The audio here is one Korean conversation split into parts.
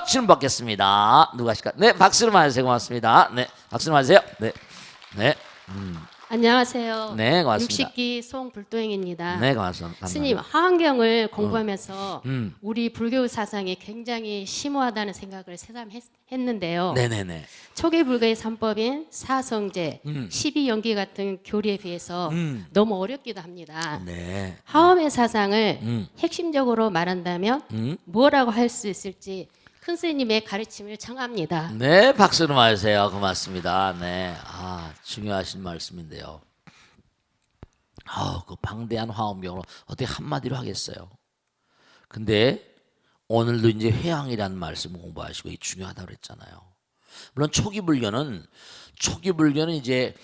질문 받겠습니다. 누가 하실까? 네, 박수로 맞으세요. 고맙습니다. 네, 박수로 맞으세요. 네, 네, 안녕하세요. 네, 고맙습니다. 60기 송불도행입니다. 네, 고맙습니다. 스님, 화엄경을 공부하면서 음. 우리 불교 사상이 굉장히 심오하다는 생각을 새삼했는데요. 네네네. 초기 불교의 삼법인 사성제, 12연기 같은 교리에 비해서 너무 어렵기도 합니다. 네. 화엄의 사상을 핵심적으로 말한다면 뭐라고 할 수 있을지 큰 스님의 가르침을 청합니다. 네, 박수로 맞으세요. 고맙습니다. 네, 중요하신 말씀인데요. 그 방대한 화엄경으로 어떻게 한마디로 하겠어요? 근데 오늘도 이제 회향이라는 말씀 공부하시고 이게 중요하다고 그랬잖아요. 물론 초기 불교는 이제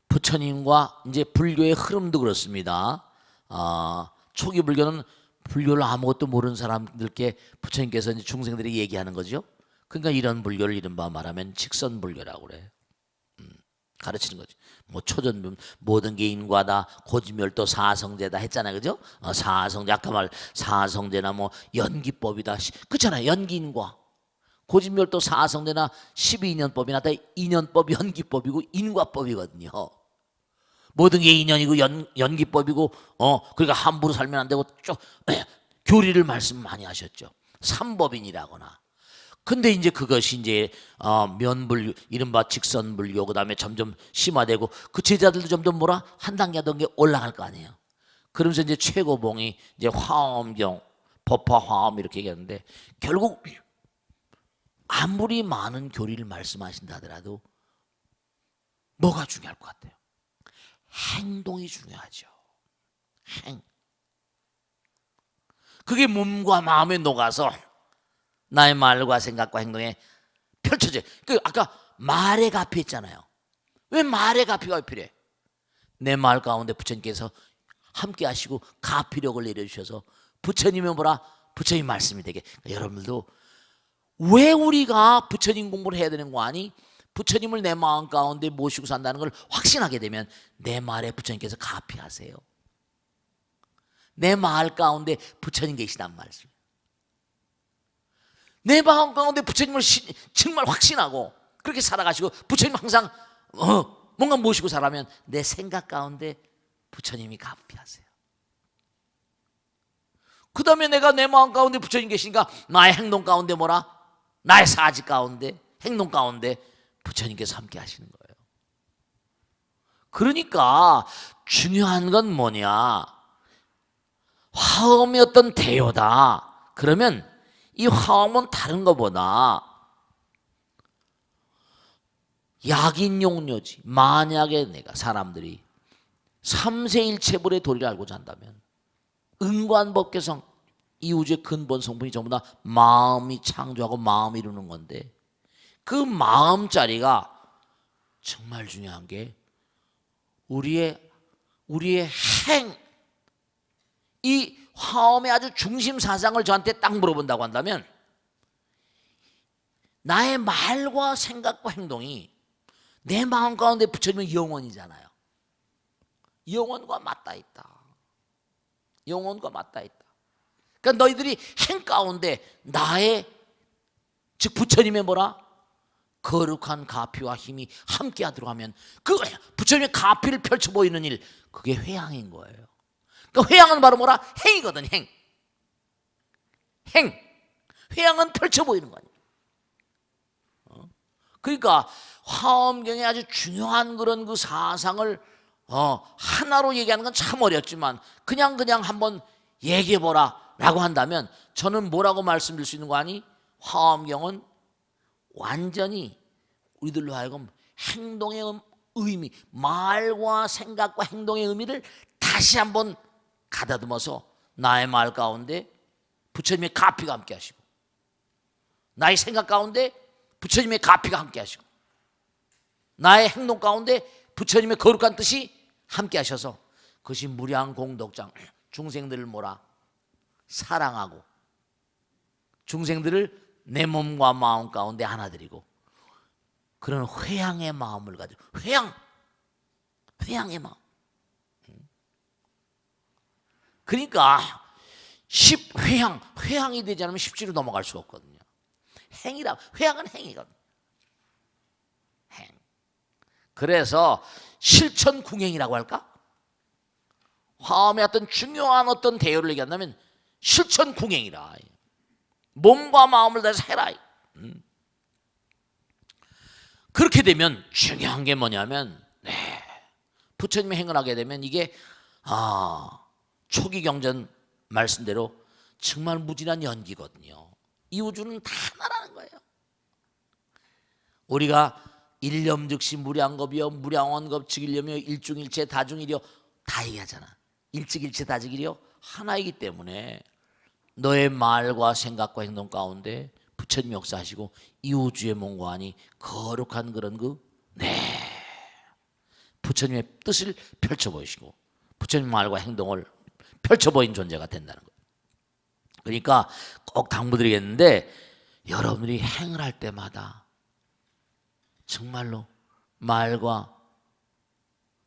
부처님과 이제 불교의 흐름도 그렇습니다. 초기 불교는 불교를 아무것도 모르는 사람들께 부처님께서 이제 중생들이 얘기하는 거죠. 그러니까 이런 불교를 이른바 말하면 직선 불교라고 그래. 가르치는 거지. 뭐 초전 모든 게 인과다, 고지멸도 사성제다 했잖아요, 그죠? 사성제 아까 말 사성제나 뭐 연기법이다, 그렇잖아요. 연기인과 고지멸도 사성제나 12인연법이나 다 인연법 연기법이고 인과법이거든요. 모든 게 인연이고 연기법이고 그러니까 함부로 살면 안 되고 쭉 교리를 말씀 많이 하셨죠. 삼법인이라거나. 근데 이제 그것이 이제 면불교 이른바 직선불교 그다음에 점점 심화되고 그 제자들도 점점 뭐라 한 단계 한 단계 올라갈 거 아니에요. 그러면서 이제 최고봉이 이제 화엄경, 법화 화엄 이렇게 얘기하는데 결국 아무리 많은 교리를 말씀하신다 하더라도 뭐가 중요할 것 같아요? 행동이 중요하죠. 그게 몸과 마음에 녹아서 나의 말과 생각과 행동에 펼쳐져. 그 아까 말의 가피 했잖아요. 왜 말의 가피가 필요해? 내 말 가운데 부처님께서 함께 하시고 가피력을 내려주셔서 부처님의 뭐라? 부처님 말씀이 되게. 여러분들도 왜 우리가 부처님 공부를 해야 되는 거 아니? 부처님을 내 마음 가운데 모시고 산다는 걸 확신하게 되면 내 말에 부처님께서 가피하세요. 내 말 가운데 부처님 계시단 말이죠. 내 마음 가운데 부처님을 정말 확신하고 그렇게 살아가시고 부처님 항상 뭔가 모시고 살아면 내 생각 가운데 부처님이 가피하세요. 그 다음에 내가 내 마음 가운데 부처님 계시니까 나의 행동 가운데 뭐라? 나의 사지 가운데 행동 가운데 부처님께서 함께 하시는 거예요. 그러니까 중요한 건 뭐냐? 화엄이 어떤 대요다. 그러면 이 화엄은 다른 것보다 약인용료지. 만약에 내가 사람들이 삼세일체불의 도리를 알고자 한다면 은관법계성 이 우주의 근본 성분이 전부 다 마음이 창조하고 마음이 이루는 건데 그 마음자리가 정말 중요한 게 우리의 행, 이 화엄의 아주 중심 사상을 저한테 딱 물어본다고 한다면 나의 말과 생각과 행동이 내 마음 가운데 부처님은 영원이잖아요. 영원과 맞닿아 있다. 영원과 맞닿아 있다. 그러니까 너희들이 행 가운데 나의 즉 부처님의 뭐라? 거룩한 가피와 힘이 함께 하도록 하면 그 부처님의 가피를 펼쳐 보이는 일 그게 회향인 거예요. 그러니까 회향은 바로 뭐라? 행이거든. 행. 회향은 펼쳐 보이는 거 아니에요. 그러니까 화엄경에 아주 중요한 그런 그 사상을 하나로 얘기하는 건 참 어렵지만 그냥 한번 얘기해 보라라고 한다면 저는 뭐라고 말씀드릴 수 있는 거 아니? 화엄경은 완전히 우리들로 하여금 행동의 의미, 말과 생각과 행동의 의미를 다시 한번 가다듬어서 나의 말 가운데 부처님의 가피가 함께 하시고 나의 생각 가운데 부처님의 가피가 함께 하시고 나의 행동 가운데 부처님의 거룩한 뜻이 함께 하셔서 그것이 무량공덕장 중생들을 뭐라? 사랑하고 중생들을 내 몸과 마음 가운데 하나 드리고 그런 회향의 마음을 가지고 회향의 마음. 그러니까 회향이 되지 않으면 십지로 넘어갈 수가 없거든요. 회향은 행이거든요. 행. 그래서 실천궁행이라고 할까? 화엄의 어떤 중요한 어떤 대요를 얘기한다면 실천궁행이라. 몸과 마음을 다해서 해라. 그렇게 되면 중요한 게 뭐냐면 부처님의 행을 하게 되면 이게 초기 경전 말씀대로 정말 무진한 연기거든요. 이 우주는 다 하나라는 거예요. 우리가 일념즉시 무량겁이여 무량원겁 즉일념이여 일중일체 다중일이여 다 얘기하잖아. 일즉일체 다즉일이여 하나이기 때문에 너의 말과 생각과 행동 가운데 부처님 역사하시고 이 우주의 몸과 안이 거룩한 그런 부처님의 뜻을 펼쳐 보이시고 부처님 말과 행동을 펼쳐 보인 존재가 된다는 거예요. 그러니까 꼭 당부드리겠는데 여러분들이 행을 할 때마다 정말로 말과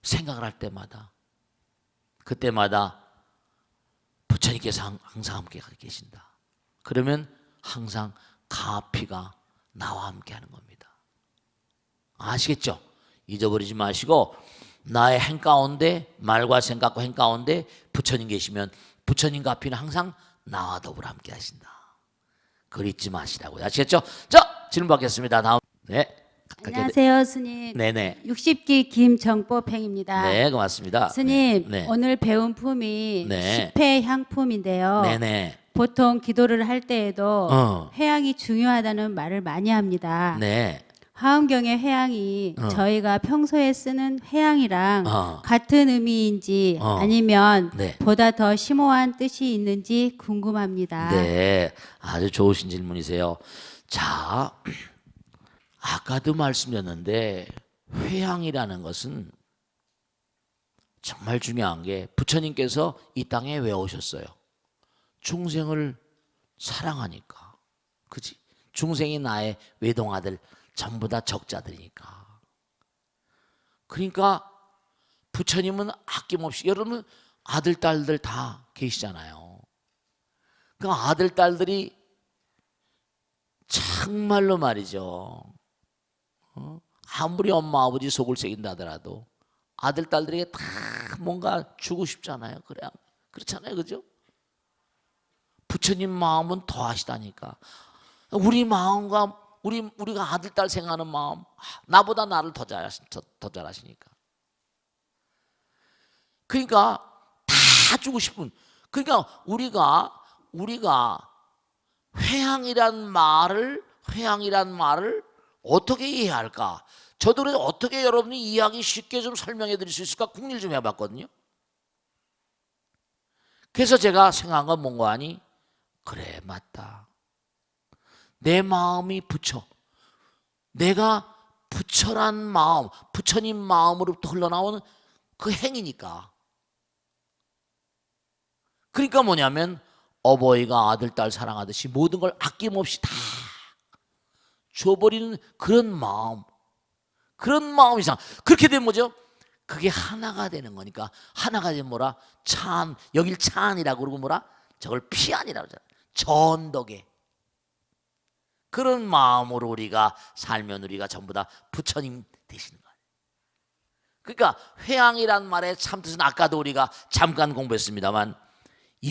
생각을 할 때마다 그때마다 부처님께서 항상 함께 계신다. 그러면 항상 가피가 나와 함께 하는 겁니다. 아시겠죠? 잊어버리지 마시고 나의 행 가운데 말과 생각과 행 가운데 부처님 계시면 부처님 가피는 항상 나와 더불어 함께 하신다. 그걸 잊지 마시라고요. 아시겠죠? 자, 질문 받겠습니다. 다음. 네. 안녕하세요, 스님. 네네. 60기 김정법행입니다. 네, 고맙습니다. 스님, 네. 오늘 배운 품이 네. 10회 향품인데요. 네네. 보통 기도를 할 때에도 네. 회향이 중요하다는 말을 많이 합니다. 네. 화엄경의 회향이 저희가 평소에 쓰는 회향이랑 같은 의미인지 아니면 네. 보다 더 심오한 뜻이 있는지 궁금합니다. 네, 아주 좋으신 질문이세요. 자, 아까도 말씀드렸는데 회향이라는 것은 정말 중요한 게 부처님께서 이 땅에 왜 오셨어요? 중생을 사랑하니까. 그지? 중생이 나의 외동아들 전부 다 적자들이니까. 그러니까 부처님은 아낌없이 여러분 아들 딸들 다 계시잖아요. 그 아들 딸들이 정말로 말이죠. 아무리 엄마 아버지 속을 새긴다 하더라도 아들 딸들에게 다 뭔가 주고 싶잖아요. 그렇잖아요, 그죠? 부처님 마음은 더 하시다니까. 우리 마음과 우리가 아들 딸 생각하는 마음, 나보다 나를 더 잘하시니까. 그러니까 다 주고 싶은. 그러니까 우리가 회향이란 말을 어떻게 이해할까? 저도 그래서 어떻게 여러분이 이해하기 쉽게 좀 설명해 드릴 수 있을까 궁리를 좀 해봤거든요. 그래서 제가 생각한 건 뭔가 하니 그래 맞다. 내 마음이 부처. 내가 부처란 마음, 부처님 마음으로부터 흘러나오는 그 행이니까. 그러니까 뭐냐면 어버이가 아들, 딸 사랑하듯이 모든 걸 아낌없이 다 줘버리는 그런 마음 이상. 그렇게 되면 뭐죠? 그게 하나가 되는 거니까. 하나가 되면 뭐라? 찬, 여길 찬이라고 그러고 뭐라? 저걸 피안이라고 하잖아. 전덕에. 그런 마음으로 우리가 살면 우리가 전부 다 부처님 되시는 거예요. 그러니까 회향이란 말의 참뜻은 아까도 우리가 잠깐 공부했습니다만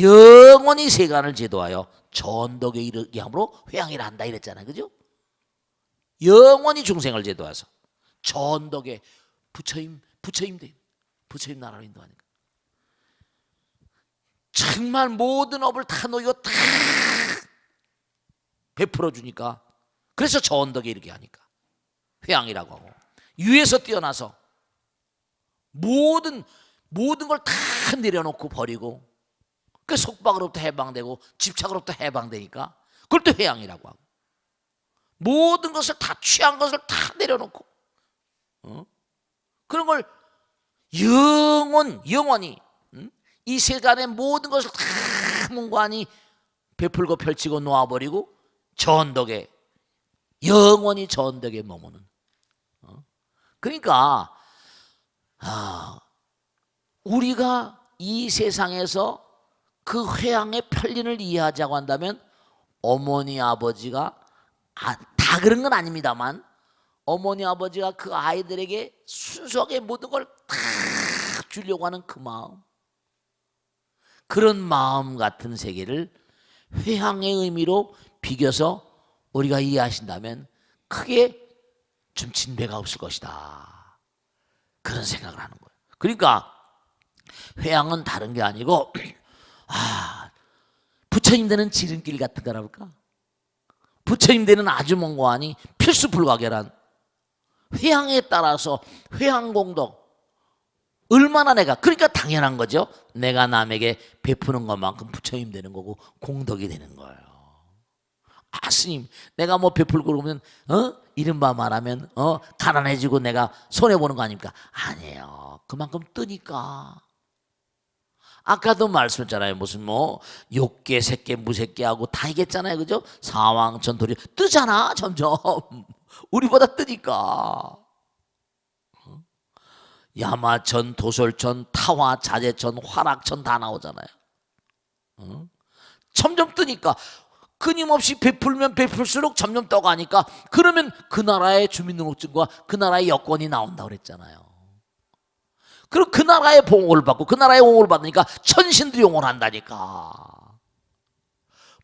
영원히 세간을 제도하여 전덕에 이르게 함으로 회향이라 한다 이랬잖아요. 그죠? 영원히 중생을 제도해서 전덕에 부처님 나라로 인도하니까 정말 모든 업을 다 놓이고 다 베풀어 주니까 그래서 전덕에 이르게 하니까 회향이라고 하고 위에서 뛰어나서 모든 걸 다 내려놓고 버리고 그 속박으로부터 해방되고 집착으로부터 해방되니까 그걸 또 회향이라고 하고 모든 것을 다 취한 것을 다 내려놓고 그런 걸 영원히 이 세간의 모든 것을 다 문관이 베풀고 펼치고 놓아버리고 전덕에 영원히 전덕에 머무는. 그러니까 우리가 이 세상에서 그 회양의 편리를 이해하자고 한다면 어머니 아버지가 다 그런 건 아닙니다만 어머니 아버지가 그 아이들에게 순수하게 모든 걸 다 주려고 하는 그 마음, 그런 마음 같은 세계를 회양의 의미로 비교해서 우리가 이해하신다면 크게 좀 진배가 없을 것이다, 그런 생각을 하는 거예요. 그러니까 회양은 다른 게 아니고 부처님 되는 지름길 같은 거라볼까? 부처님 되는 아주 먼 거 아니 필수 불가결한 회양에 따라서 회양공덕 얼마나 내가, 그러니까 당연한 거죠. 내가 남에게 베푸는 것만큼 부처님 되는 거고 공덕이 되는 거예요. 스님 내가 뭐 베풀고 그러면 이른바 말하면 가난해지고 내가 손해보는 거 아닙니까? 아니에요. 그만큼 뜨니까. 아까도 말씀했잖아요. 무슨 뭐 욕계, 색계, 무색계 하고 다 얘기했잖아요. 그죠? 사왕, 전토리 뜨잖아. 점점 우리보다 뜨니까. 야마천, 도솔천, 타화, 자재천, 화락천 다 나오잖아요. 점점 뜨니까 끊임없이 베풀면 베풀수록 점점 떠가니까, 그러면 그 나라의 주민등록증과 그 나라의 여권이 나온다고 그랬잖아요. 그리고 그 나라의 봉호를 받고 그 나라의 옹호를 받으니까 천신들이 옹호를 한다니까.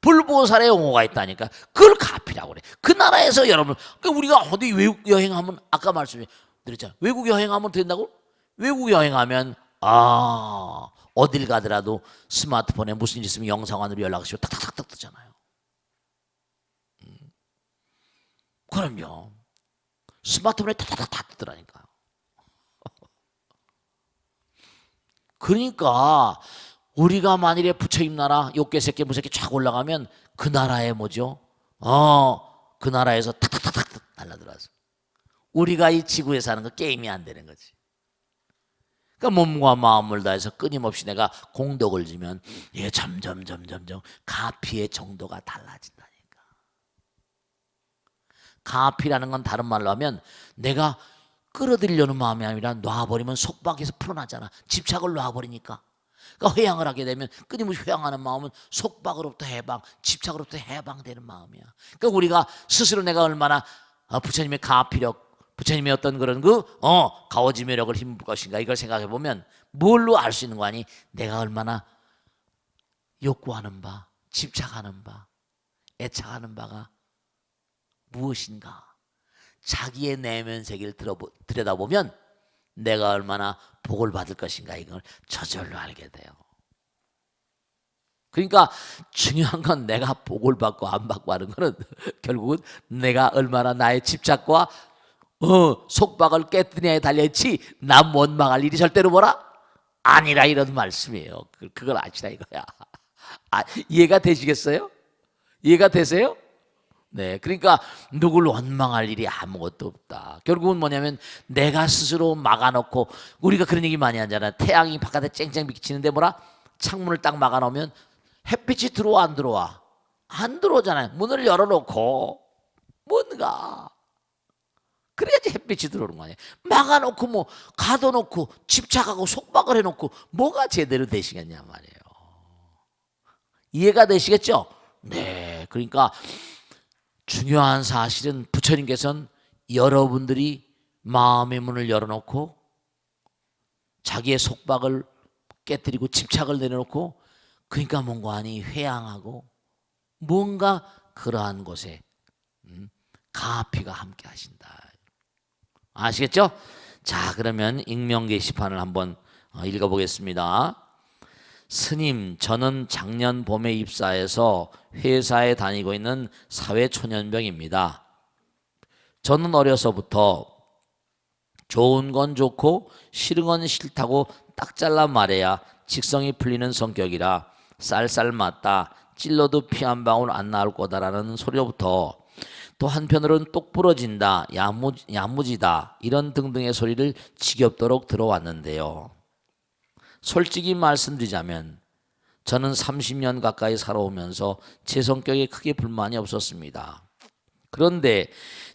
불보살의 옹호가 있다니까. 그걸 가피라고 그래. 그 나라에서 여러분, 우리가 어디 외국 여행하면, 아까 말씀드렸잖아요. 외국 여행하면 된다고? 외국 여행하면 어딜 가더라도 스마트폰에 무슨 일 있으면 영상관으로 연락하시고 탁탁탁탁 뜨잖아요. 그럼요. 스마트폰에 탁탁탁 뜨더라니까요. 그러니까 우리가 만일에 부처님 나라 욕계, 색계, 무색계 쫙 올라가면 그 나라에 뭐죠? 그 나라에서 탁탁탁탁 날라들어서 우리가 이 지구에 사는 거 게임이 안 되는 거지. 그러니까 몸과 마음을 다해서 끊임없이 내가 공덕을 지면 점점 가피의 정도가 달라진다니까. 가피라는 건 다른 말로 하면 내가 끌어들이려는 마음이 아니라 놔버리면 속박에서 풀어나잖아. 집착을 놔버리니까. 그러니까 회양을 하게 되면 끊임없이 회양하는 마음은 속박으로부터 해방, 집착으로부터 해방되는 마음이야. 그러니까 우리가 스스로 내가 얼마나 부처님의 가피력, 부처님의 어떤 그런 가오지매력을 힘볼 것인가, 이걸 생각해 보면 뭘로 알 수 있는 거 아니? 내가 얼마나 욕구하는 바, 집착하는 바, 애착하는 바가 무엇인가? 자기의 내면 세계를 들여다보면 내가 얼마나 복을 받을 것인가, 이걸 저절로 알게 돼요. 그러니까 중요한 건 내가 복을 받고 안 받고 하는 거는 결국은 내가 얼마나 나의 집착과 속박을 깨뜨리냐에 달려있지, 남 원망할 일이 절대로 뭐라? 아니라, 이런 말씀이에요. 그걸 아시라 이거야. 이해가 되시겠어요? 이해가 되세요? 네, 그러니까 누굴 원망할 일이 아무것도 없다. 결국은 뭐냐면 내가 스스로 막아놓고, 우리가 그런 얘기 많이 하잖아. 태양이 바깥에 쨍쨍 비치는데 뭐라? 창문을 딱 막아놓으면 햇빛이 들어와 안 들어와? 안 들어오잖아요. 문을 열어놓고 뭔가 그래야지 햇빛이 들어오는 거 아니에요. 막아놓고 뭐 가둬놓고 집착하고 속박을 해놓고 뭐가 제대로 되시겠냐 말이에요. 이해가 되시겠죠? 네, 그러니까 중요한 사실은 부처님께서는 여러분들이 마음의 문을 열어놓고 자기의 속박을 깨뜨리고 집착을 내려놓고, 그러니까 뭔가 하니 회양하고 뭔가 그러한 곳에 가피가 함께 하신다. 아시겠죠? 자, 그러면 익명 게시판을 한번 읽어보겠습니다. 스님, 저는 작년 봄에 입사해서 회사에 다니고 있는 사회초년병입니다. 저는 어려서부터 좋은 건 좋고 싫은 건 싫다고 딱 잘라 말해야 직성이 풀리는 성격이라 쌀쌀 맞다, 찔러도 피 한 방울 안 나올 거다라는 소리로부터 또 한편으로는 똑 부러진다, 야무지다 이런 등등의 소리를 지겹도록 들어왔는데요. 솔직히 말씀드리자면 저는 30년 가까이 살아오면서 제 성격에 크게 불만이 없었습니다. 그런데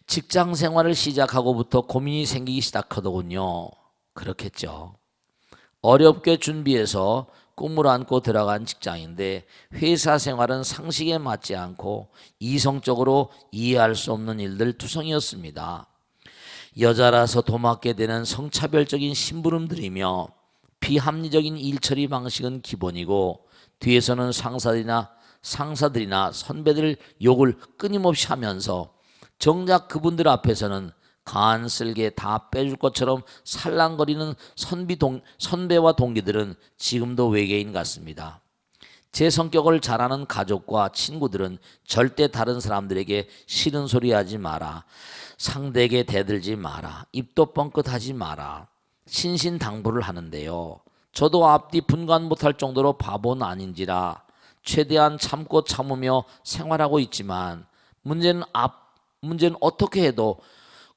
직장 생활을 시작하고부터 고민이 생기기 시작하더군요. 그렇겠죠. 어렵게 준비해서 꿈을 안고 들어간 직장인데 회사 생활은 상식에 맞지 않고 이성적으로 이해할 수 없는 일들 투성이었습니다. 여자라서 도맡게 되는 성차별적인 심부름들이며 비합리적인 일처리 방식은 기본이고 뒤에서는 상사들이나 선배들 욕을 끊임없이 하면서 정작 그분들 앞에서는 간쓸게 다 빼줄 것처럼 살랑거리는 선배와 동기들은 지금도 외계인 같습니다. 제 성격을 잘 아는 가족과 친구들은 절대 다른 사람들에게 싫은 소리 하지 마라. 상대에게 대들지 마라. 입도 뻥끗하지 마라. 신신당부를 하는데요. 저도 앞뒤 분간 못할 정도로 바보는 아닌지라 최대한 참고 참으며 생활하고 있지만 문제는 어떻게 해도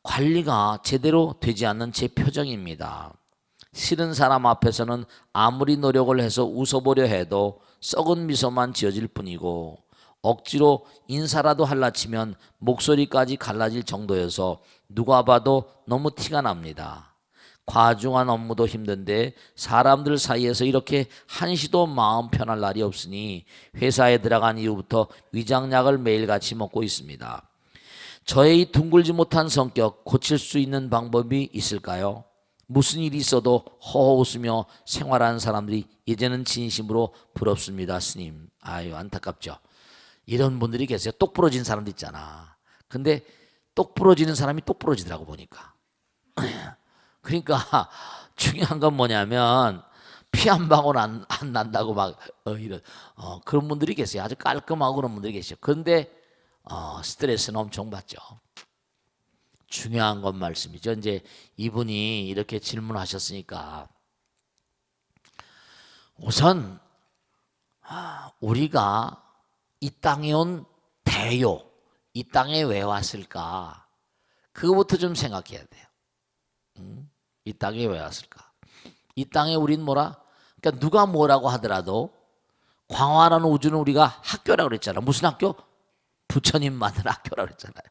관리가 제대로 되지 않는 제 표정입니다. 싫은 사람 앞에서는 아무리 노력을 해서 웃어보려 해도 썩은 미소만 지어질 뿐이고 억지로 인사라도 할라 치면 목소리까지 갈라질 정도여서 누가 봐도 너무 티가 납니다. 과중한 업무도 힘든데 사람들 사이에서 이렇게 한시도 마음 편할 날이 없으니 회사에 들어간 이후부터 위장약을 매일같이 먹고 있습니다. 저의 이 둥글지 못한 성격 고칠 수 있는 방법이 있을까요? 무슨 일이 있어도 허허 웃으며 생활하는 사람들이 이제는 진심으로 부럽습니다. 스님. 아유, 안타깝죠. 이런 분들이 계세요. 똑 부러진 사람도 있잖아. 근데 똑 부러지는 사람이 똑 부러지더라고 보니까. 그러니까 중요한 건 뭐냐면 피 한 방울 안 난다고 막 그런 분들이 계세요. 아주 깔끔하고 그런 분들이 계셔. 그런데 스트레스는 엄청 받죠. 중요한 건 말씀이죠. 이제 이분이 이렇게 질문하셨으니까 우선 우리가 이 땅에 온 대요, 이 땅에 왜 왔을까? 그거부터 좀 생각해야 돼요. 이 땅에 왜 왔을까? 이 땅에 우린 뭐라? 그러니까 누가 뭐라고 하더라도 광활한 우주는 우리가 학교라고 그랬잖아. 무슨 학교? 부처님만을 학교라고 그랬잖아요.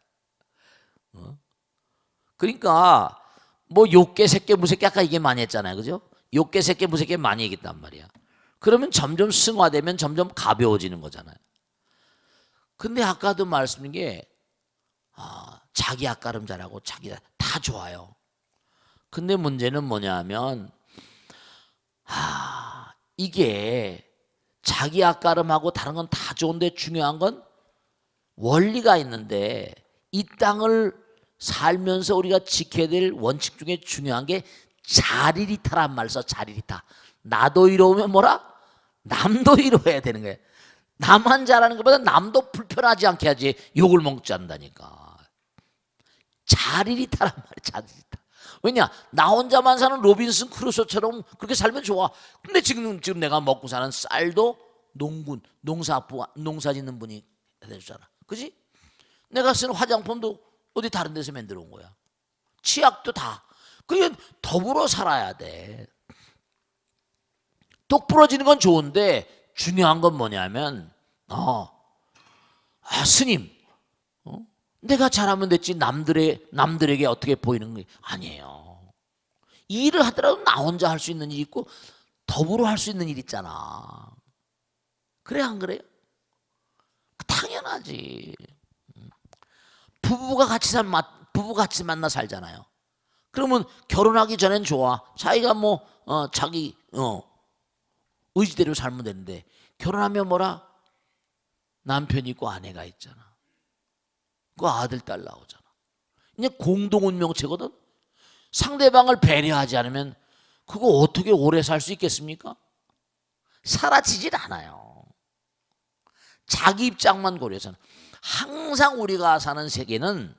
그러니까 뭐 욕계 새끼 무새끼 아까 이게 많이 했잖아요. 그죠? 욕계 새끼 무새끼 많이 얘기했단 말이야. 그러면 점점 승화되면 점점 가벼워지는 거잖아요. 근데 아까도 말씀드린 게 자기 앞가름 잘하고 자기 다 좋아요. 근데 문제는 뭐냐면 이게 자기 앞가름하고 다른 건 다 좋은데 중요한 건 원리가 있는데 이 땅을 살면서 우리가 지켜야 될 원칙 중에 중요한 게 자리리타란 말 써. 자리리타. 나도 이로우면 뭐라? 남도 이로해야 되는 거예요. 나만 잘하는 것보다 남도 불편하지 않게 하지 욕을 먹지 않는다니까. 자리리타란 말이야. 자리리타. 왜냐? 나 혼자만 사는 로빈슨 크루소처럼 그렇게 살면 좋아. 근데 지금 내가 먹고 사는 쌀도 농사 짓는 분이 해주잖아. 그지? 내가 쓰는 화장품도 어디 다른 데서 만들어 온 거야. 치약도 다. 그게 더불어 살아야 돼. 똑 부러지는 건 좋은데 중요한 건 뭐냐면 스님 내가 잘하면 됐지 남들에게 어떻게 보이는 게 아니에요. 이 일을 하더라도 나 혼자 할 수 있는 일이 있고 더불어 할 수 있는 일 있잖아. 그래 안 그래요? 당연하지. 부부가 같이 만나 살잖아요. 그러면 결혼하기 전엔 좋아. 자기가 자기 의지대로 살면 되는데 결혼하면 뭐라? 남편이 있고 아내가 있잖아. 그 아들 딸 나오잖아. 이제 공동운명체거든. 상대방을 배려하지 않으면 그거 어떻게 오래 살 수 있겠습니까? 사라지질 않아요. 자기 입장만 고려해서는. 항상 우리가 사는 세계는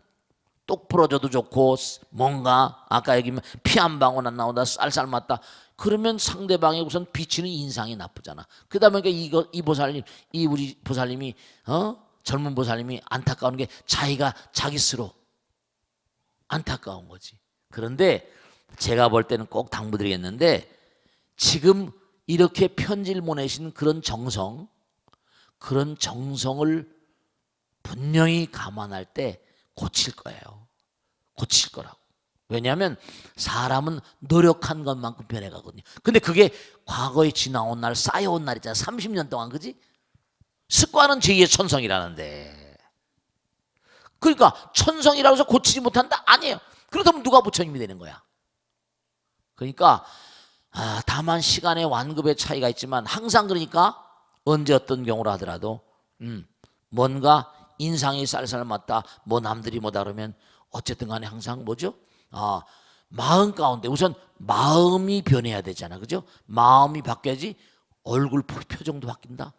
똑 부러져도 좋고 뭔가 아까 얘기하면 피 한 방울 안 나온다 쌀쌀 맞다 그러면 상대방의 우선 비치는 인상이 나쁘잖아. 그다음에 이 보살님 우리 보살님이 젊은 보살님이 안타까운 게 자기가 자기 스스로 안타까운 거지. 그런데 제가 볼 때는 꼭 당부드리겠는데 지금 이렇게 편지를 보내신 그런 정성을 분명히 감안할 때 고칠 거예요. 고칠 거라고. 왜냐하면 사람은 노력한 것만큼 변해가거든요. 근데 그게 과거에 지나온 날, 쌓여온 날 있잖아. 30년 동안, 그지? 습관은 제2의 천성이라는데. 그러니까 천성이라고 해서 고치지 못한다? 아니에요. 그렇다면 누가 부처님이 되는 거야? 그러니까 다만 시간의 완급의 차이가 있지만 항상 그러니까 언제 어떤 경우로 하더라도 뭔가 인상이 쌀쌀 맞다, 뭐 남들이 뭐다 그러면 어쨌든 간에 항상 뭐죠? 마음 가운데 우선 마음이 변해야 되잖아. 그죠? 마음이 바뀌어야지 얼굴 표정도 바뀐다.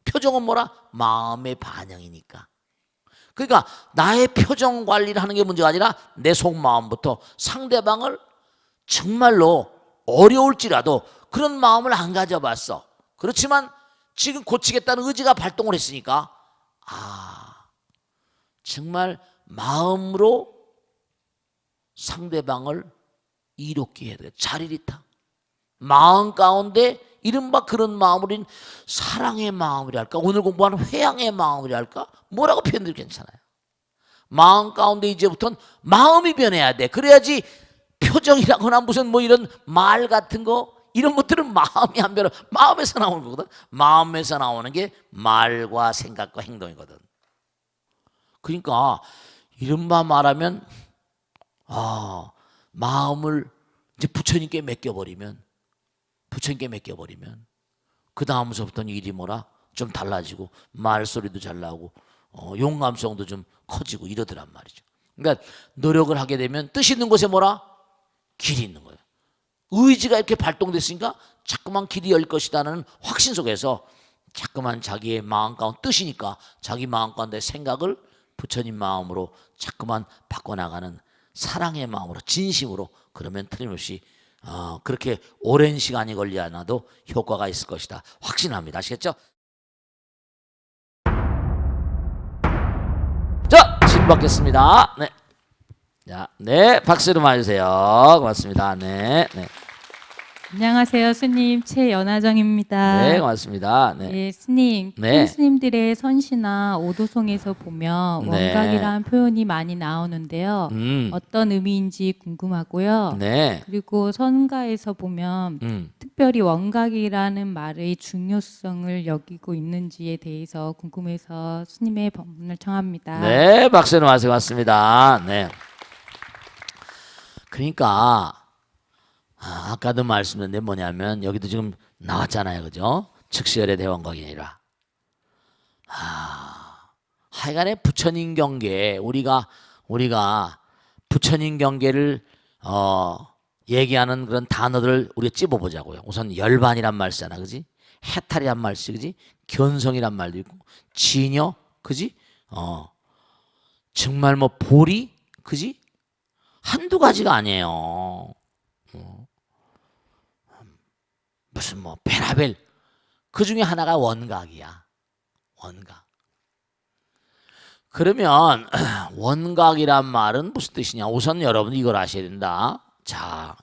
표정은 뭐라? 마음의 반영이니까. 그러니까 나의 표정 관리를 하는 게 문제가 아니라 내 속마음부터 상대방을 정말로 어려울지라도 그런 마음을 안 가져봤어. 그렇지만 지금 고치겠다는 의지가 발동을 했으니까 정말 마음으로 상대방을 이롭게 해야 돼. 자리리타. 마음 가운데 이른바 그런 마음으로 사랑의 마음이라 할까? 오늘 공부하는 회양의 마음이라 할까? 뭐라고 표현해도 괜찮아요. 마음 가운데 이제부터는 마음이 변해야 돼. 그래야지 표정이라거나 무슨 뭐 이런 말 같은 거 이런 것들은 마음이 안 변해. 마음에서 나오는 거거든. 마음에서 나오는 게 말과 생각과 행동이거든. 그러니까 이른바 말하면 마음을 이제 부처님께 맡겨버리면 그 다음서부터는 일이 뭐라 좀 달라지고 말소리도 잘 나오고 용감성도 좀 커지고 이러더란 말이죠. 그러니까 노력을 하게 되면 뜻 있는 곳에 뭐라? 길이 있는 거예요. 의지가 이렇게 발동됐으니까 자꾸만 길이 열 것이다는 확신 속에서 자꾸만 자기의 마음 가운데 뜻이니까 자기 마음 가운데 생각을 부처님 마음으로 자꾸만 바꿔나가는 사랑의 마음으로 진심으로 그러면 틀림없이 그렇게 오랜 시간이 걸리지 않아도 효과가 있을 것이다. 확신합니다. 아시겠죠? 자, 질문 받겠습니다. 네. 자, 네, 박수로 맞으세요. 고맙습니다. 네, 네. 안녕하세요, 스님 최연아정입니다. 네, 고맙습니다. 네. 네, 스님, 네. 큰 스님들의 선시나 오도송에서 보면 네. 원각이라는 표현이 많이 나오는데요. 어떤 의미인지 궁금하고요. 네. 그리고 선가에서 보면 특별히 원각이라는 말의 중요성을 여기고 있는지에 대해서 궁금해서 스님의 법문을 청합니다. 네, 박수로 맞으세요. 고맙습니다. 네. 그러니까 아까도 말씀드렸는데 뭐냐면 여기도 지금 나왔잖아요. 그죠? 즉시열의 대원각이 아니라 하여간에 부처님 경계 우리가 부처님 경계를 얘기하는 그런 단어들을 우리가 찝어보자고요. 우선 열반이란 말 쓰잖아. 그지? 해탈이란 말 쓰지. 그지? 견성이란 말도 있고 진여 그지? 정말 뭐 보리 그지? 한두 가지가 아니에요. 무슨 뭐 베라벨 그 중에 하나가 원각이야. 원각. 그러면 원각이란 말은 무슨 뜻이냐? 우선 여러분이 이걸 아셔야 된다. 자,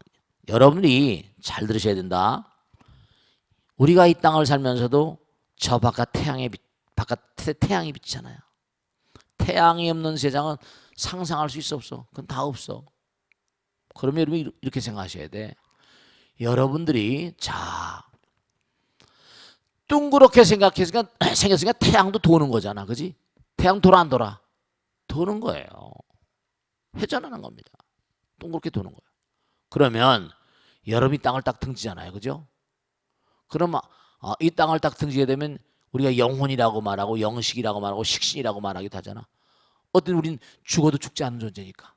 여러분이 잘 들으셔야 된다. 우리가 이 땅을 살면서도 저 바깥에 태양이 비치잖아요. 태양이 없는 세상은 상상할 수 있어 없어? 그건 다 없어. 그러면 여러분이 이렇게 생각하셔야 돼. 여러분들이 자 둥그렇게 생겼으니까 태양도 도는 거잖아. 그지? 태양 돌아 안 돌아? 도는 거예요. 회전하는 겁니다. 둥그렇게 도는 거예요. 그러면 여러분이 땅을 딱 등지잖아요. 그죠? 그럼 이 땅을 딱 등지게 되면 우리가 영혼이라고 말하고 영식이라고 말하고 식신이라고 말하기도 하잖아. 어떤 우린 죽어도 죽지 않는 존재니까.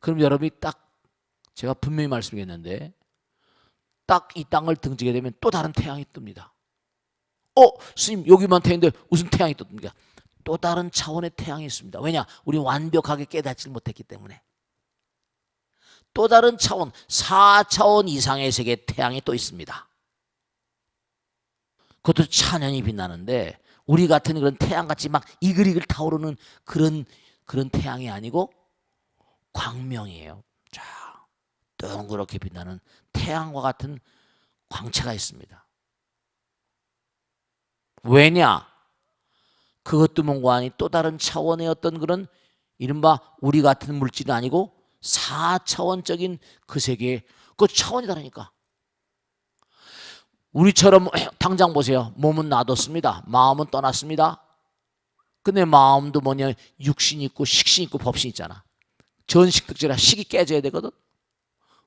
그럼 여러분이 딱 제가 분명히 말씀드렸는데 딱 이 땅을 등지게 되면 또 다른 태양이 뜹니다. 스님 여기만 태양인데 무슨 태양이 뜹니까? 또 다른 차원의 태양이 있습니다. 왜냐? 우리 완벽하게 깨닫지 못했기 때문에. 또 다른 차원, 4차원 이상의 세계의 태양이 또 있습니다. 그것도 찬연히 빛나는데 우리 같은 그런 태양같이 막 이글이글 타오르는 그런 태양이 아니고 광명이에요. 자, 동그랗게 빛나는 태양과 같은 광채가 있습니다. 왜냐? 그것도 뭔가 아니 또 다른 차원의 어떤 그런 이른바 우리 같은 물질이 아니고 4차원적인 그 세계, 그 차원이 다르니까. 우리처럼 당장 보세요. 몸은 놔뒀습니다. 마음은 떠났습니다. 근데 마음도 뭐냐, 육신 있고 식신 있고 법신 있잖아. 전식득제라 식이 깨져야 되거든.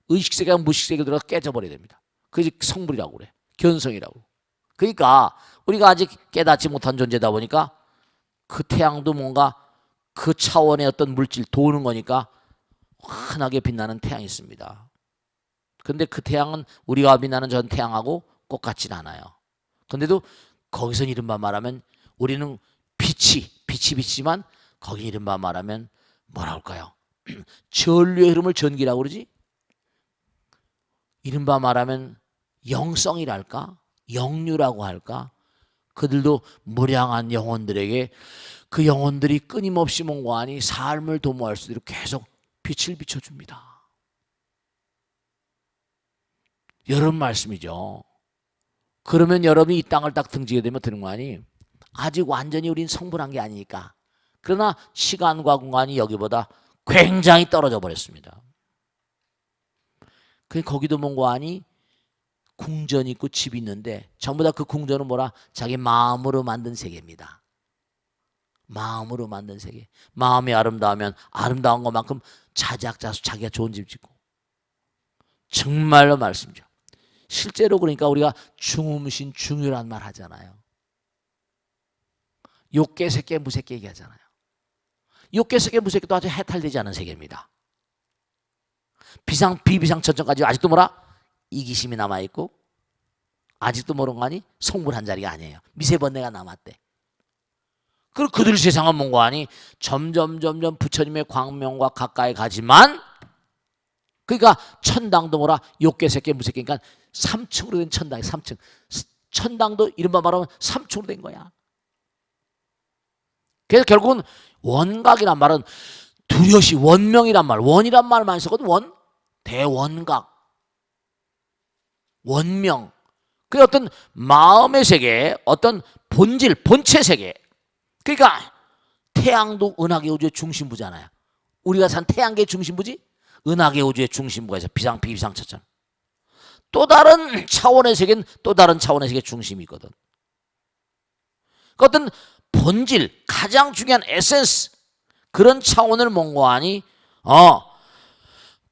의식세계가 무식세계에 들어가 깨져버려야 됩니다. 그게 성불이라고 그래. 견성이라고. 그러니까 우리가 아직 깨닫지 못한 존재다 보니까 그 태양도 뭔가 그 차원의 어떤 물질 도는 거니까 환하게 빛나는 태양이 있습니다. 근데 그 태양은 우리가 빛나는 전 태양하고 똑같진 않아요. 근데도 거기서 이른바 말하면 우리는 빛이 빛이지만 거기 이른바 말하면 뭐라 할까요? 전류의 흐름을 전기라고 그러지? 이른바 말하면 영성이랄까? 영류라고 할까? 그들도 무량한 영혼들에게 그 영혼들이 끊임없이 몽고하니 삶을 도모할 수 있도록 계속 빛을 비춰줍니다. 여러분 말씀이죠. 그러면 여러분이 이 땅을 딱 등지게 되면 되는 거 아니? 아직 완전히 우린 성불한 게 아니니까. 그러나 시간과 공간이 여기보다 굉장히 떨어져 버렸습니다. 거기도 뭔가 아니? 궁전이 있고 집이 있는데 전부 다 그 궁전은 뭐라? 자기 마음으로 만든 세계입니다. 마음으로 만든 세계. 마음이 아름다우면 아름다운 것만큼 자작자수 자기가 좋은 집 짓고. 정말로 말씀이죠. 실제로 그러니까 우리가 중음신 중유란 말 하잖아요. 욕계 새끼 무새끼 얘기하잖아요. 욕계 새끼 무새끼도 아주 해탈되지 않은 세계입니다. 비상 비비상 천천까지 아직도 뭐라? 이기심이 남아있고 아직도 모르는 거 아니? 성불한 자리가 아니에요. 미세번뇌가 남았대. 그리고 그들 세상은 뭔가 아니? 점점 부처님의 광명과 가까이 가지만 그러니까 천당도 뭐라? 욕계 새끼 무새끼. 그러니까 3층으로 된 천당이 3층. 천당도 이른바 말하면 3층으로 된 거야. 그래서 결국은 원각이란 말은 두려시 원명이란 말, 원이란 말만 쓰거든. 원, 대원각, 원명. 그 어떤 마음의 세계, 어떤 본질, 본체 세계. 그러니까 태양도 은하계 우주의 중심부잖아요. 우리가 산 태양계의 중심부지? 은하계 우주의 중심부가 있어. 비상 비비상처럼. 또 다른 차원의 세계는 또 다른 차원의 세계의 중심이 있거든. 그 어떤 본질, 가장 중요한 에센스, 그런 차원을 몽고하니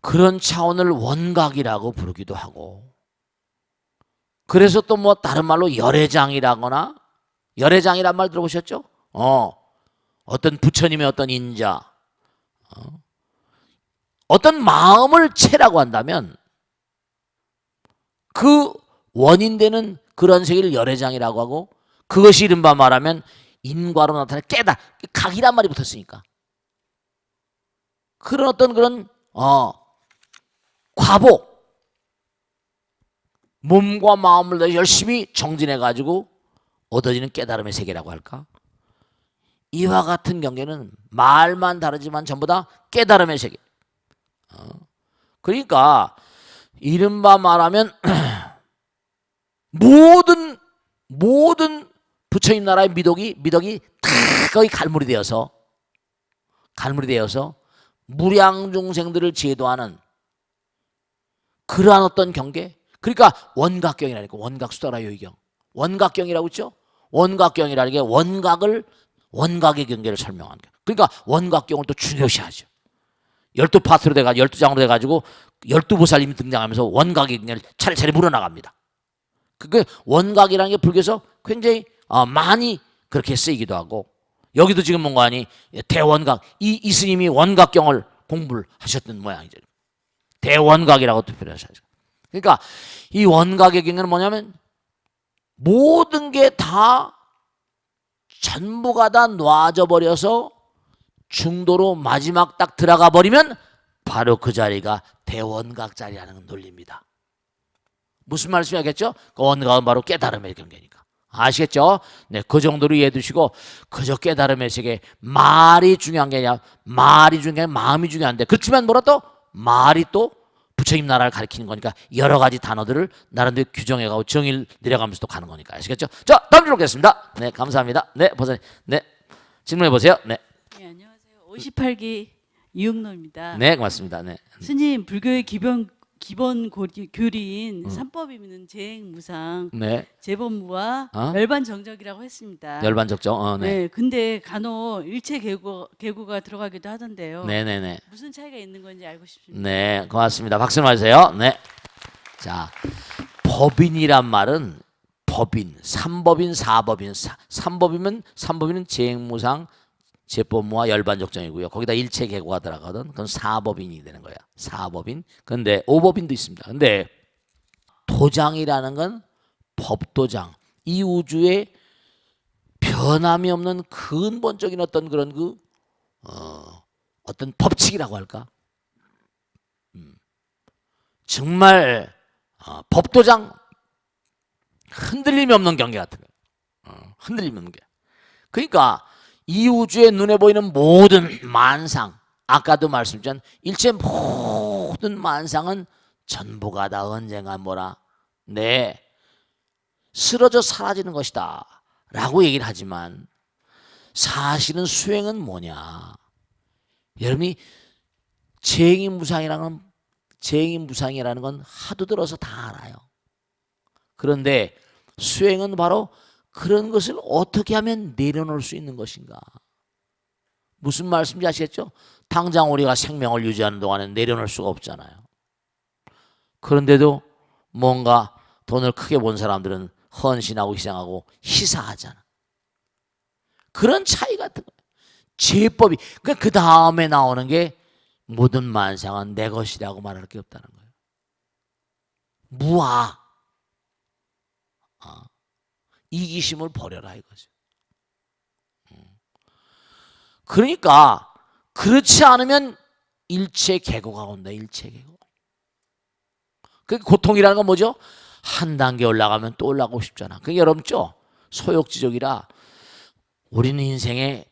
그런 차원을 원각이라고 부르기도 하고, 그래서 또 뭐 다른 말로 열애장이라거나, 열애장이란 말 들어보셨죠? 어떤 부처님의 어떤 인자, 어떤 마음을 채라고 한다면 그 원인되는 그런 세계를 열애장이라고 하고, 그것이 이른바 말하면 인과로 나타나는 깨달, 각이란 말이 붙었으니까 그런 어떤 그런 과보, 몸과 마음을 더 열심히 정진해 가지고 얻어지는 깨달음의 세계라고 할까? 이와 같은 경계는 말만 다르지만 전부 다 깨달음의 세계. 그러니까 이른바 말하면 모든 부처님 나라의 미덕이 다 거의 갈물이 되어서 무량 중생들을 제도하는 그러한 어떤 경계. 그러니까 원각경이라니까. 원각수다라 요의경. 원각경이라고 있죠. 원각경이라는 게 원각의 경계를 설명하는 거예요. 그러니까 원각경을 또 중요시하죠. 12파트로 돼가지고 12장으로 돼가지고 12보살님이 등장하면서 원각의 경계를 차례차례 물어나갑니다. 그게 원각이라는 게 불교에서 굉장히 많이 그렇게 쓰이기도 하고, 여기도 지금 뭔가 하니 대원각, 이 스님이 원각경을 공부를 하셨던 모양이죠. 대원각이라고 또 표현하셨죠. 그러니까 이 원각의 경계는 뭐냐면 모든 게 다 전부가 다 놔져 버려서 중도로 마지막 딱 들어가 버리면 바로 그 자리가 대원각 자리라는 논리입니다. 무슨 말씀이 하겠죠? 그 원각은 바로 깨달음의 경계니까. 아시겠죠? 네, 그 정도로 이해해 두시고, 그저 깨달음의 세계, 말이 중요한 게 아니라 말이 중요한 게 아니라 마음이 중요한데, 그렇지만 뭐라 또 말이 또 부처님 나라를 가리키는 거니까 여러 가지 단어들을 나름대로 규정해가고 정의를 내려가면서 또 가는 거니까. 아시겠죠? 자, 다음 주로 보겠습니다. 네, 감사합니다. 네, 보사님. 네, 질문해 보세요. 네. 네, 안녕하세요. 58기 이응노입니다. 네, 고맙습니다. 네. 스님, 불교의 기본 교리인 삼법이면 재행무상, 네. 재범무와 어? 멸반정적이라고 했습니다. 열반적정. 네. 네, 근데 간혹 일체계구가 들어가기도 하던데요. 네, 네, 네. 무슨 차이가 있는 건지 알고 싶습니다. 네, 고맙습니다. 박수 맞으세요. 네. 자, 법인이란 말은 법인, 삼법인, 사법인, 삼법이면 재행무상, 재법무와 열반적정이고요. 거기다 일체계고가 들어가거든. 그건 사법인이 되는 거야. 사법인. 근데 오법인도 있습니다. 근데 도장이라는 건 법도장. 이 우주에 변함이 없는 근본적인 어떤 그런 어떤 법칙이라고 할까? 정말 법도장 흔들림이 없는 경계 같은 거예요. 흔들림이 없는 게. 그러니까 이 우주에 눈에 보이는 모든 만상, 아까도 말씀드렸지만 일체 모든 만상은 전부가 다 언젠가 뭐라 쓰러져 사라지는 것이다 라고 얘기를 하지만 사실은 수행은 뭐냐. 여러분이 재행이 무상이라는 건 하도 들어서 다 알아요. 그런데 수행은 바로 그런 것을 어떻게 하면 내려놓을 수 있는 것인가. 무슨 말씀인지 아시겠죠? 당장 우리가 생명을 유지하는 동안에 내려놓을 수가 없잖아요. 그런데도 뭔가 돈을 크게 본 사람들은 헌신하고 희생하고 희사하잖아. 그런 차이 같은 거예요. 제법이. 그 다음에 나오는 게 모든 만상은 내 것이라고 말할 게 없다는 거예요. 무아. 이기심을 버려라 이거죠. 그러니까 그렇지 않으면 일체계고가 온다. 일체계고. 그 고통이라는 건 뭐죠? 한 단계 올라가면 또 올라가고 싶잖아. 그게 여러분죠? 소욕지족이라 우리는 이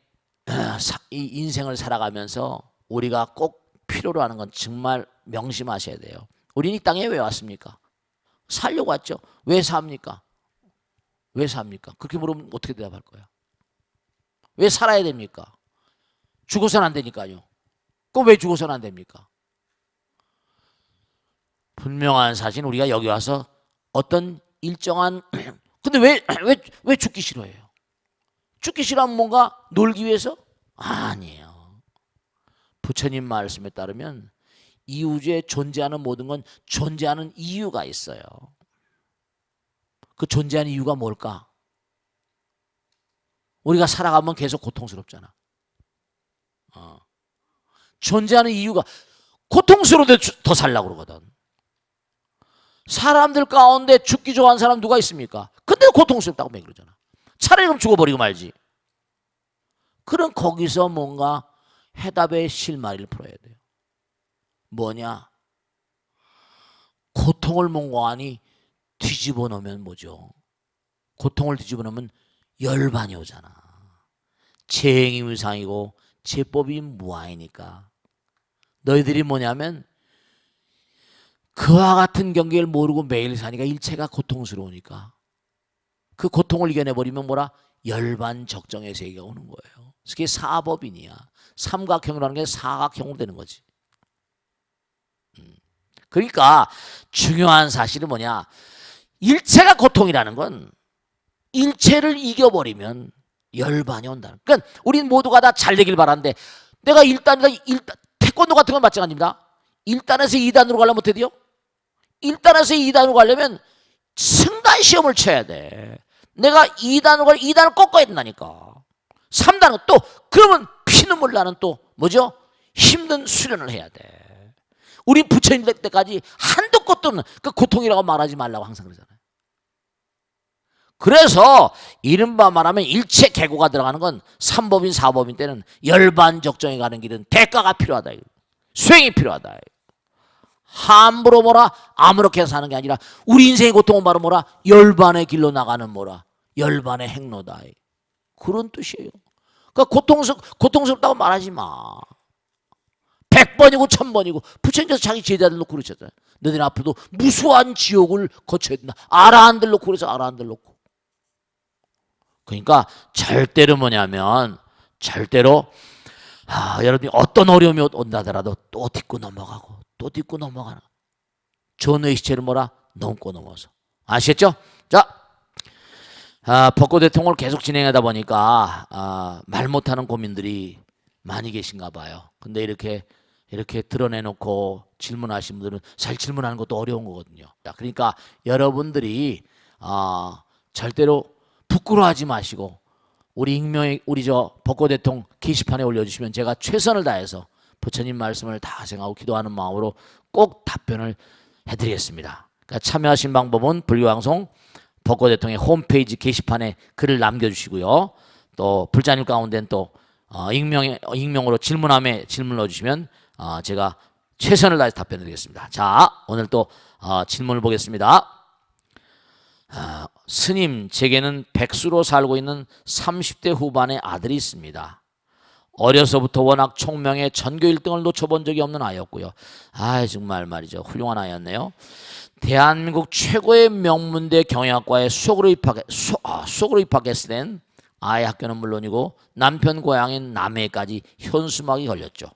인생을 살아가면서 우리가 꼭 필요로 하는 건 정말 명심하셔야 돼요. 우리는 이 땅에 왜 왔습니까? 살려고 왔죠. 왜 삽니까? 왜 삽니까? 그렇게 물으면 어떻게 대답할 거야? 왜 살아야 됩니까? 죽어서는 안 되니까요. 그럼 왜 죽어서는 안 됩니까? 분명한 사실 우리가 여기 와서 어떤 일정한 근데 왜 죽기 싫어해요? 죽기 싫어하면 뭔가 놀기 위해서? 아니에요. 부처님 말씀에 따르면 이 우주에 존재하는 모든 건 존재하는 이유가 있어요. 그 존재하는 이유가 뭘까? 우리가 살아가면 계속 고통스럽잖아. 존재하는 이유가 고통스러운데 더 살려고 그러거든. 사람들 가운데 죽기 좋아하는 사람 누가 있습니까? 근데 고통스럽다고 매 그러잖아. 차라리 그럼 죽어버리고 말지. 그럼 거기서 뭔가 해답의 실마리를 풀어야 돼요. 뭐냐? 고통을 몽고하니 뒤집어 놓으면 뭐죠? 고통을 뒤집어 놓으면 열반이 오잖아. 재행이 무상이고 제법이 무아이니까. 너희들이 뭐냐면 그와 같은 경계를 모르고 매일 사니까 일체가 고통스러우니까 그 고통을 이겨내버리면 뭐라? 열반적정의 세계가 오는 거예요. 그게 사법인이야. 삼각형이라는 게 사각형으로 되는 거지. 그러니까 중요한 사실은 뭐냐? 일체가 고통이라는 건 일체를 이겨버리면 열반이 온다는. 그러니까 우린 모두가 다 잘 되길 바라는데 내가 1단이다 태권도 같은 건 마찬가지입니다. 1단에서 2단으로 가려면 어떻게 돼요? 1단에서 2단으로 가려면 승단 시험을 쳐야 돼. 내가 2단을 꺾어야 된다니까. 3단은 또 그러면 피눈물 나는 또 뭐죠? 힘든 수련을 해야 돼. 우리 부처님 될 때까지 한도 끝도 없는 그 고통이라고 말하지 말라고 항상 그러잖아요. 그래서 이른바 말하면 일체 계고가 들어가는 건 삼법인 사법인 때는 열반적정에 가는 길은 대가가 필요하다. 수행이 필요하다. 함부로 뭐라 아무렇게 사는 게 아니라 우리 인생의 고통은 바로 뭐라 열반의 길로 나가는 뭐라 열반의 행로다. 그런 뜻이에요. 그러니까 고통스럽다고 말하지 마. 100번이고 1000번이고 부처님께서 자기 제자들 놓고 그러셨잖아요. 너희들 앞으로도 무수한 지옥을 거쳐야 된다. 아라한들 놓고 그래서 아라한들 놓고. 그러니까 절대로 뭐냐면 절대로 여러분이 어떤 어려움이 온다 하더라도 또 딛고 넘어가고 또 딛고 넘어가는 전의 시체를 뭐라 넘고 넘어서 아시겠죠? 자, 벚꽃 대통령을 계속 진행하다 보니까 말 못하는 고민들이 많이 계신가 봐요. 근데 이렇게 드러내놓고 질문하신 분들은 사실 질문하는 것도 어려운 거거든요. 자, 그러니까 여러분들이 절대로 부끄러워하지 마시고 우리 저 벚꽃 대통령 게시판에 올려주시면 제가 최선을 다해서 부처님 말씀을 다 생각하고 기도하는 마음으로 꼭 답변을 해드리겠습니다. 그러니까 참여하신 방법은 불교방송 벚꽃 대통령의 홈페이지 게시판에 글을 남겨주시고요. 또 불자님 가운데는 또 익명으로 질문함에 질문을 넣어주시면 제가 최선을 다해서 답변드리겠습니다. 자, 오늘 또 질문을 보겠습니다. 스님, 제게는 백수로 살고 있는 30대 후반의 아들이 있습니다. 어려서부터 워낙 총명에 전교 1등을 놓쳐본 적이 없는 아이였고요. 정말 말이죠. 훌륭한 아이였네요. 대한민국 최고의 명문대 경영학과에 수석으로 입학했을 땐 아이 학교는 물론이고 남편 고향인 남해까지 현수막이 걸렸죠.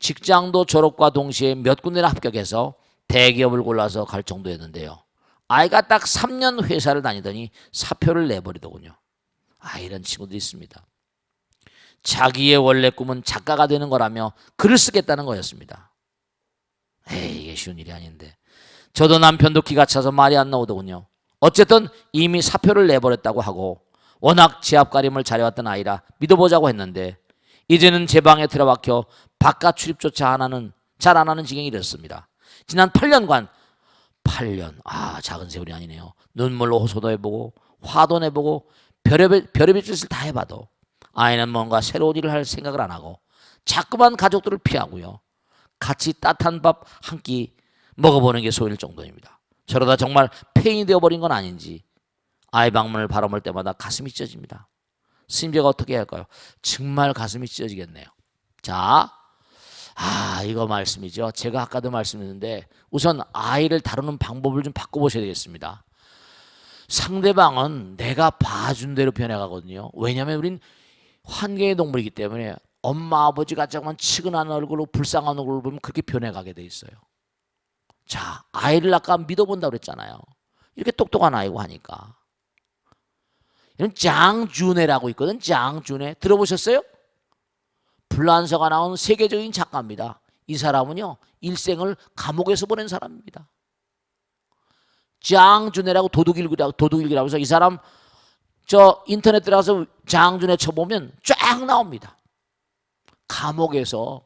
직장도 졸업과 동시에 몇 군데나 합격해서 대기업을 골라서 갈 정도였는데요. 아이가 딱 3년 회사를 다니더니 사표를 내버리더군요. 이런 친구들이 있습니다. 자기의 원래 꿈은 작가가 되는 거라며 글을 쓰겠다는 거였습니다. 이게 쉬운 일이 아닌데. 저도 남편도 기가 차서 말이 안 나오더군요. 어쨌든 이미 사표를 내버렸다고 하고 워낙 지압가림을 잘해왔던 아이라 믿어보자고 했는데 이제는 제 방에 들어박혀 바깥 출입조차 잘 안 하는 지경이 이렇습니다. 지난 8년간 8년 작은 세월이 아니네요. 눈물로 호소도 해보고 화도 내보고 별의별 짓을 다 해봐도 아이는 뭔가 새로운 일을 할 생각을 안 하고 자꾸만 가족들을 피하고요. 같이 따뜻한 밥 한 끼 먹어보는 게 소일 정도입니다. 저러다 정말 폐인이 되어버린 건 아닌지 아이 방문을 바라볼 때마다 가슴이 찢어집니다. 스님, 제가 어떻게 해야 할까요? 정말 가슴이 찢어지겠네요. 자, 이거 말씀이죠. 제가 아까도 말씀드렸는데 우선 아이를 다루는 방법을 좀 바꿔보셔야 되겠습니다. 상대방은 내가 봐준 대로 변해가거든요. 왜냐하면 우린 환경의 동물이기 때문에 엄마 아버지가 조금만 치근한 얼굴로 불쌍한 얼굴을 보면 그렇게 변해가게 돼 있어요. 자, 아이를 아까 믿어본다고 그랬잖아요. 이렇게 똑똑한 아이고 하니까. 이런 장준회라고 있거든. 장준회 들어보셨어요? 불란서가 나온 세계적인 작가입니다. 이 사람은요 일생을 감옥에서 보낸 사람입니다. 장준회라고 도둑일기라고 해서 이 사람 저 인터넷 들어가서 장준회 쳐보면 쫙 나옵니다. 감옥에서.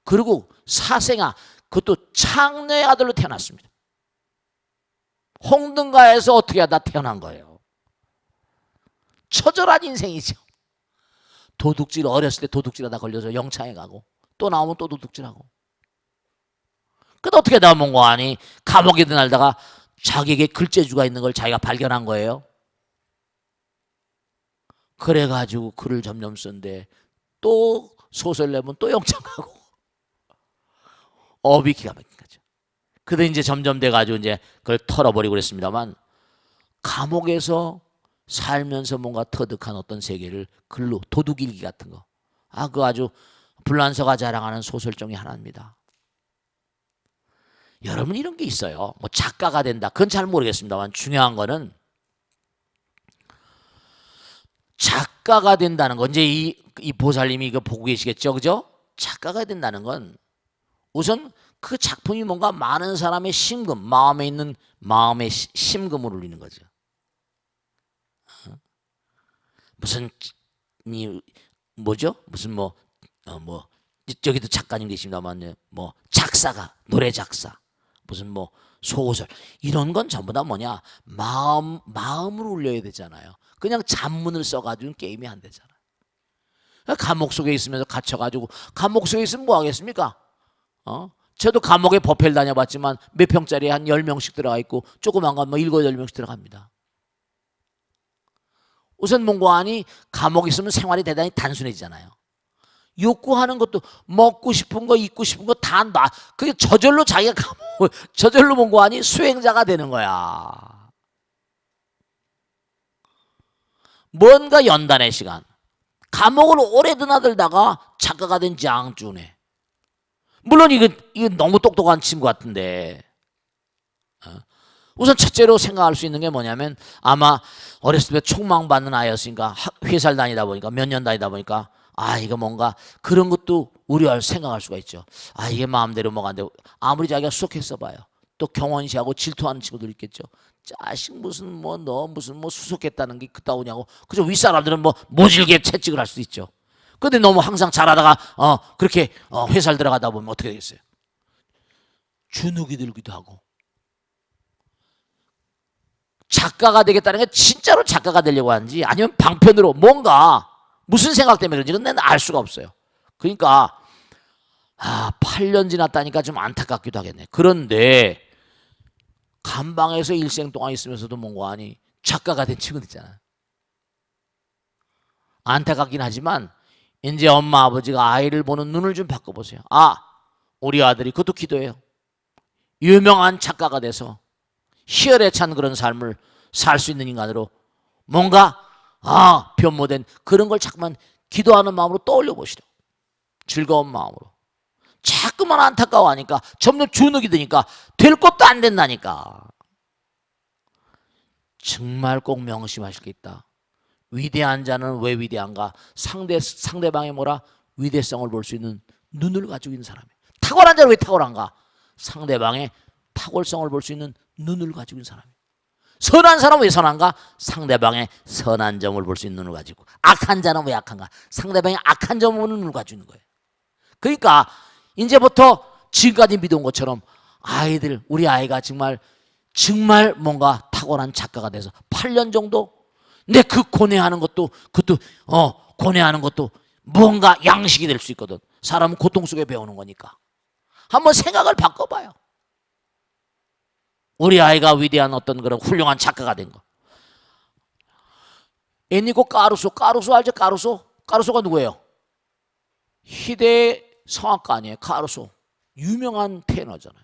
그리고 사생아, 그것도 창녀의 아들로 태어났습니다. 홍등가에서 어떻게 하다 태어난 거예요. 처절한 인생이죠. 도둑질, 어렸을 때 도둑질하다 걸려서 영창에 가고 또 나오면 또 도둑질하고. 그래도 어떻게 나온 거 아니? 감옥에 들어가다가 자기에게 글재주가 있는 걸 자기가 발견한 거예요. 그래가지고 글을 점점 쓴데 또 소설 내면 또 영창 가고 업이 기가 막힌 거죠. 그래도 이제 점점 돼가지고 이제 그걸 털어버리고 그랬습니다만 감옥에서 살면서 뭔가 터득한 어떤 세계를 글로 도둑일기 같은 거. 그거 아주 불란서가 자랑하는 소설 중에 하나입니다. 여러분 이런 게 있어요. 뭐 작가가 된다. 그건 잘 모르겠습니다만 중요한 거는 작가가 된다는 건 이제 이 보살님이 이거 보고 계시겠죠, 그죠? 작가가 된다는 건 우선 그 작품이 뭔가 많은 사람의 심금, 마음에 있는 마음의 심금을 울리는 거죠. 무슨 뭐죠? 무슨 저기도 작가님 계십니다만 뭐 작사가 노래 작사 무슨 뭐 소설 이런 건 전부 다 뭐냐 마음을 울려야 되잖아요. 그냥 잡문을 써가지고는 게임이 안 되잖아요. 감옥 속에 있으면서 갇혀가지고 감옥 속에 있으면 뭐 하겠습니까? 저도 감옥에 법회를 다녀봤지만 몇 평짜리 한 10명씩 들어가 있고 조그만 건 뭐 7, 10명씩 들어갑니다. 우선 뭔가하니 감옥에 있으면 생활이 대단히 단순해지잖아요. 욕구하는 것도 먹고 싶은 거 입고 싶은 거 다 놔. 그게 저절로 자기가 저절로 뭔가하니 수행자가 되는 거야. 뭔가 연단의 시간. 감옥을 오래 드나들다가 작가가 된 장준에. 물론 이거 너무 똑똑한 친구 같은데 우선 첫째로 생각할 수 있는 게 뭐냐면 아마 어렸을 때 촉망받는 아이였으니까 회사를 다니다 보니까 몇 년 다니다 보니까 이거 뭔가 그런 것도 우려할 생각할 수가 있죠. 이게 마음대로 뭐가 안 되고 아무리 자기가 수석했어 봐요. 또 경원시하고 질투하는 친구들 있겠죠. 자식 무슨 너 무슨 수석했다는 게 그따구냐고. 그죠? 윗사람들은 모질게 채찍을 할 수도 있죠. 근데 너무 항상 잘하다가 그렇게 회사를 들어가다 보면 어떻게 되겠어요? 주눅이 들기도 하고. 작가가 되겠다는 게 진짜로 작가가 되려고 하는지 아니면 방편으로 뭔가 무슨 생각 때문에 그런지 그건 알 수가 없어요. 그러니까 8년 지났다니까 좀 안타깝기도 하겠네. 그런데 감방에서 일생 동안 있으면서도 뭔가 아니 작가가 된 친구들 있잖아. 안타깝긴 하지만 이제 엄마 아버지가 아이를 보는 눈을 좀 바꿔보세요. 우리 아들이 그것도 기도해요. 유명한 작가가 돼서 희열에 찬 그런 삶을 살 수 있는 인간으로 뭔가 변모된 그런 걸 자꾸만 기도하는 마음으로 떠올려 보시려. 즐거운 마음으로. 자꾸만 안타까워하니까 점점 주눅이 드니까 될 것도 안 된다니까. 정말 꼭 명심하실 게 있다. 위대한 자는 왜 위대한가? 상대방의 위대성을 볼 수 있는 눈을 가지고 있는 사람이에요. 탁월한 자는 왜 탁월한가? 상대방의 탁월성을 볼 수 있는 눈을 가지고 있는 사람이에요. 선한 사람은 왜 선한가? 상대방의 선한 점을 볼 수 있는 눈을 가지고. 악한 자는 왜 악한가? 상대방의 악한 점을 보는 눈을 가지고 있는 거예요. 그러니까 이제부터 지금까지 믿어온 것처럼 우리 아이가 정말 뭔가 탁월한 작가가 돼서 8년 정도 내 그 고뇌하는 것도 고뇌하는 것도 뭔가 양식이 될 수 있거든. 사람은 고통 속에 배우는 거니까. 한번 생각을 바꿔봐요. 우리 아이가 위대한 어떤 그런 훌륭한 작가가 된 거. 에니고 까루소 알죠? 까루소가 누구예요? 희대의 성악가 아니에요? 까루소. 유명한 테너잖아요.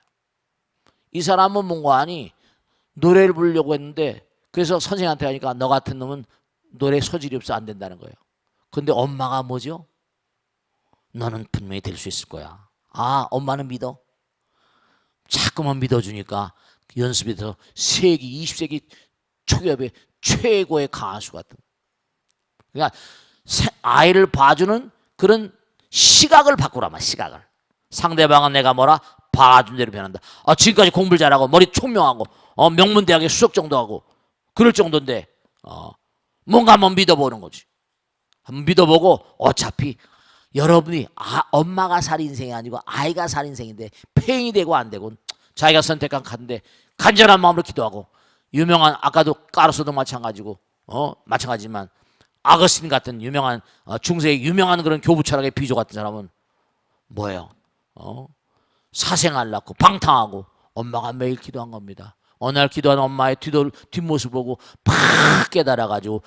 이 사람은 뭔가 아니 노래를 부르려고 했는데 그래서 선생님한테 하니까 너 같은 놈은 노래 소질이 없어 안 된다는 거예요. 근데 엄마가 뭐죠? 너는 분명히 될 수 있을 거야. 엄마는 믿어. 자꾸만 믿어주니까 연습이 돼서 20세기 초기업의 최고의 가수 같은. 그러니까 아이를 봐주는 그런 시각을 바꾸라마. 시각을. 상대방은 내가 봐준 대로 변한다. 지금까지 공부를 잘하고 머리 총명하고 명문대학에 수석 정도 하고 그럴 정도인데 뭔가 한번 믿어보는 거지. 한번 믿어보고 어차피 여러분이 엄마가 살 인생이 아니고 아이가 살 인생인데 팽이 되고 안 되고 자기가 선택한 카드인데 간절한 마음으로 기도하고 유명한 아까도 까르소도 마찬가지지만 아거스틴 같은 유명한 중세의 유명한 그런 교부 철학의 비조 같은 사람은 뭐예요? 사생활 낳고 방탕하고 엄마가 매일 기도한 겁니다. 어느 날 기도하는 엄마의 뒷모습을 보고 팍 깨달아가지고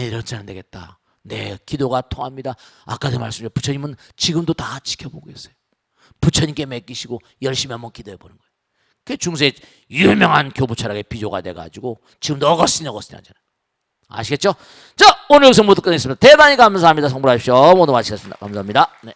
이렇지 않으면 되겠다. 네, 기도가 통합니다. 아까도 말씀드렸죠. 부처님은 지금도 다 지켜보고 계세요. 부처님께 맡기시고 열심히 한번 기도해 보는 거예요. 그 중세 유명한 교부 철학의 비조가 돼가지고 지금도 어거스틴 하잖아요. 아시겠죠? 자, 오늘 영상 모두 끝냈습니다. 대단히 감사합니다. 성불하십시오. 모두 마치겠습니다. 감사합니다. 네.